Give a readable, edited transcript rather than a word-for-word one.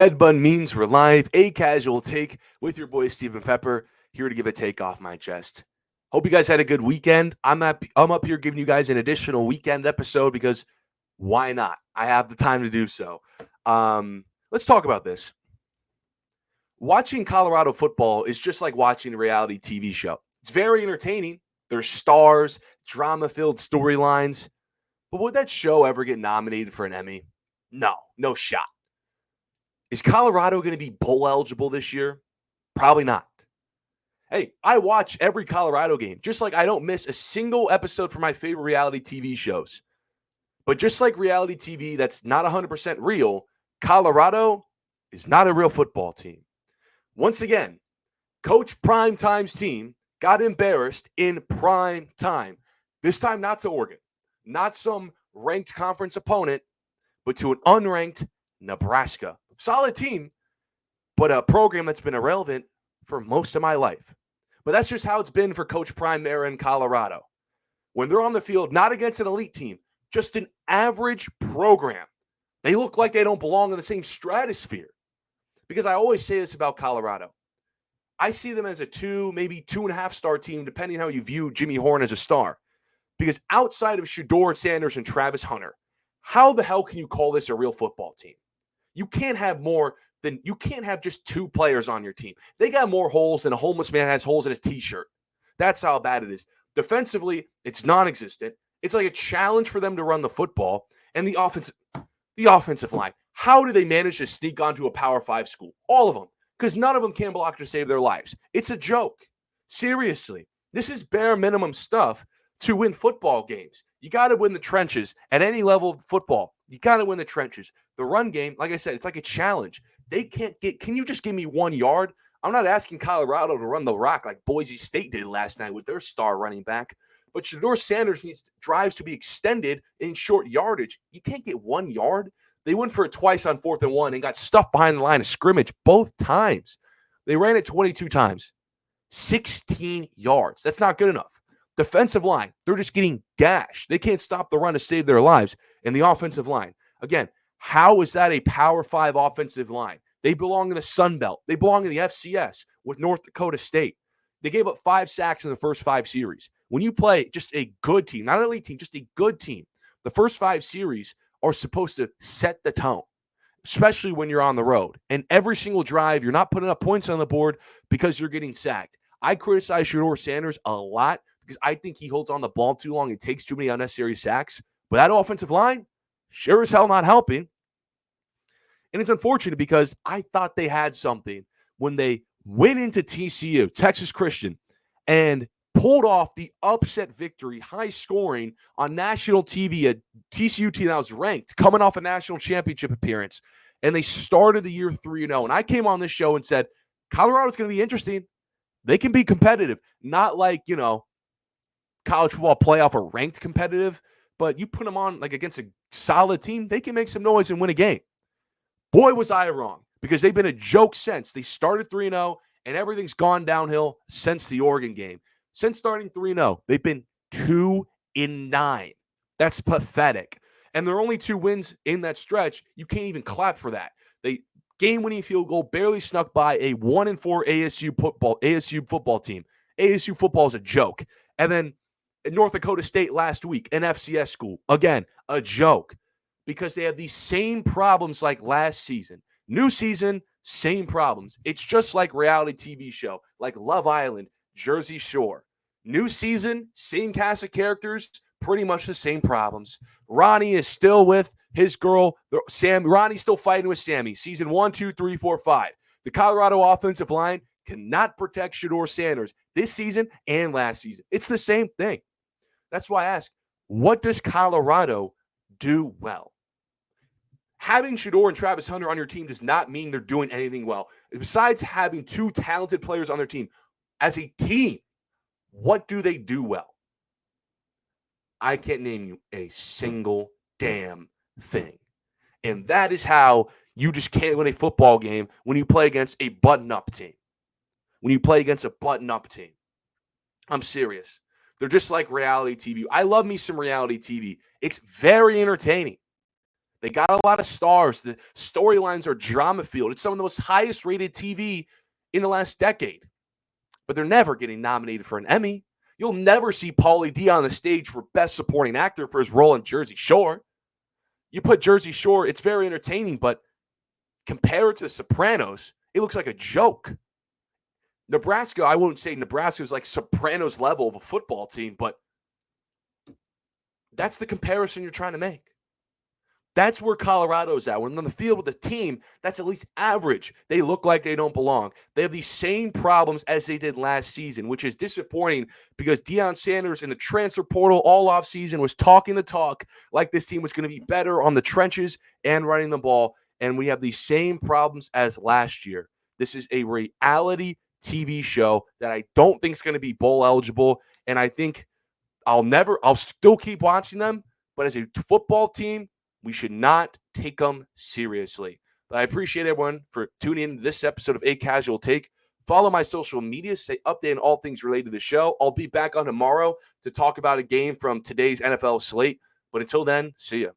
Ed Bun means we're live, a casual take with your boy Stephen Pepper, here to give a take off my chest. Hope you guys had a good weekend. I'm up here giving you guys an additional weekend episode because why not? I have the time to do so. Let's talk about this. Watching Colorado football is just like watching a reality TV show. It's very entertaining. There's stars, drama-filled storylines. But would that show ever get nominated for an Emmy? No, no shot. Is Colorado going to be bowl eligible this year? Probably not. Hey, I watch every Colorado game, just like I don't miss a single episode for my favorite reality TV shows. But just like reality TV that's not 100% real, Colorado is not a real football team. Once again, Coach Primetime's team got embarrassed in prime time. This time not to Oregon, not some ranked conference opponent, but to an unranked Nebraska. Solid team, but a program that's been irrelevant for most of my life. But that's just how it's been for Coach Prime era in Colorado. When they're on the field, not against an elite team, just an average program, they look like they don't belong in the same stratosphere. Because I always say this about Colorado. I see them as a 2, maybe 2.5 star team, depending how you view Jimmy Horn as a star. Because outside of Shedeur Sanders and Travis Hunter, how the hell can you call this a real football team? You can't have just 2 players on your team. They got more holes than a homeless man has holes in his t-shirt. That's how bad it is. Defensively, it's non-existent. It's like a challenge for them to run the football. And the offensive line, how do they manage to sneak onto a Power 5 school? All of them. Because none of them can block to save their lives. It's a joke. Seriously. This is bare minimum stuff to win football games. You got to win the trenches at any level of football. You got to win the trenches. The run game, like I said, it's like a challenge. Can you just give me 1 yard? I'm not asking Colorado to run the rock like Boise State did last night with their star running back. But Shedeur Sanders needs drives to be extended in short yardage. You can't get 1 yard. They went for it twice on 4th and 1 and got stuffed behind the line of scrimmage both times. They ran it 22 times. 16 yards. That's not good enough. Defensive line, they're just getting gashed. They can't stop the run to save their lives. And the offensive line, again, how is that a Power 5 offensive line? They belong in the Sun Belt. They belong in the FCS with North Dakota State. They gave up 5 sacks in the first 5 series. When you play just a good team, not an elite team, just a good team, the first 5 series are supposed to set the tone, especially when you're on the road. And every single drive, you're not putting up points on the board because you're getting sacked. I criticize Shedeur Sanders a lot because I think he holds on the ball too long and takes too many unnecessary sacks. But that offensive line, sure as hell not helping. And it's unfortunate because I thought they had something when they went into TCU, Texas Christian, and pulled off the upset victory, high scoring on national TV, a TCU team that was ranked, coming off a national championship appearance. And they started the year 3-0. And I came on this show and said, Colorado's going to be interesting. They can be competitive, not like, college football playoff or ranked competitive, but you put them on like against a solid team, they can make some noise and win a game. Boy, was I wrong, because they've been a joke since. They started 3-0, and everything's gone downhill since the Oregon game. Since starting 3-0, they've been 2-9. That's pathetic. And their only 2 wins in that stretch, you can't even clap for that. They game-winning field goal barely snuck by a 1-4 ASU football team. ASU football is a joke. And then North Dakota State last week, an FCS school. Again, a joke. Because they have these same problems like last season. New season, same problems. It's just like reality TV show, like Love Island, Jersey Shore. New season, same cast of characters, pretty much the same problems. Ronnie is still with his girl, Sam. Ronnie's still fighting with Sammy. Season 1, 2, 3, 4, 5. The Colorado offensive line cannot protect Shedeur Sanders this season and last season. It's the same thing. That's why I ask, what does Colorado do well? Having Shedeur and Travis Hunter on your team does not mean they're doing anything well. Besides having 2 talented players on their team, as a team, what do they do well? I can't name you a single damn thing. And that is how you just can't win a football game when you play against a button-up team. When you play against a button-up team. I'm serious. They're just like reality TV. I love me some reality TV. It's very entertaining. They got a lot of stars. The storylines are drama-filled. It's some of the most highest-rated TV in the last decade. But they're never getting nominated for an Emmy. You'll never see Pauly D on the stage for Best Supporting Actor for his role in Jersey Shore. You put Jersey Shore, it's very entertaining, but compared to The Sopranos, it looks like a joke. Nebraska, I wouldn't say Nebraska is like Sopranos level of a football team, but that's the comparison you're trying to make. That's where Colorado's at. When on the field with the team, that's at least average. They look like they don't belong. They have these same problems as they did last season, which is disappointing because Deion Sanders in the transfer portal all offseason was talking the talk like this team was going to be better on the trenches and running the ball, and we have these same problems as last year. This is a reality TV show that I don't think is going to be bowl eligible, and I think I'll still keep watching them, but as a football team, we should not take them seriously. But I appreciate everyone for tuning in to this episode of A Casual Take. Follow my social media, stay updated on all things related to the show. I'll be back on tomorrow to talk about a game from today's NFL slate. But until then, see ya.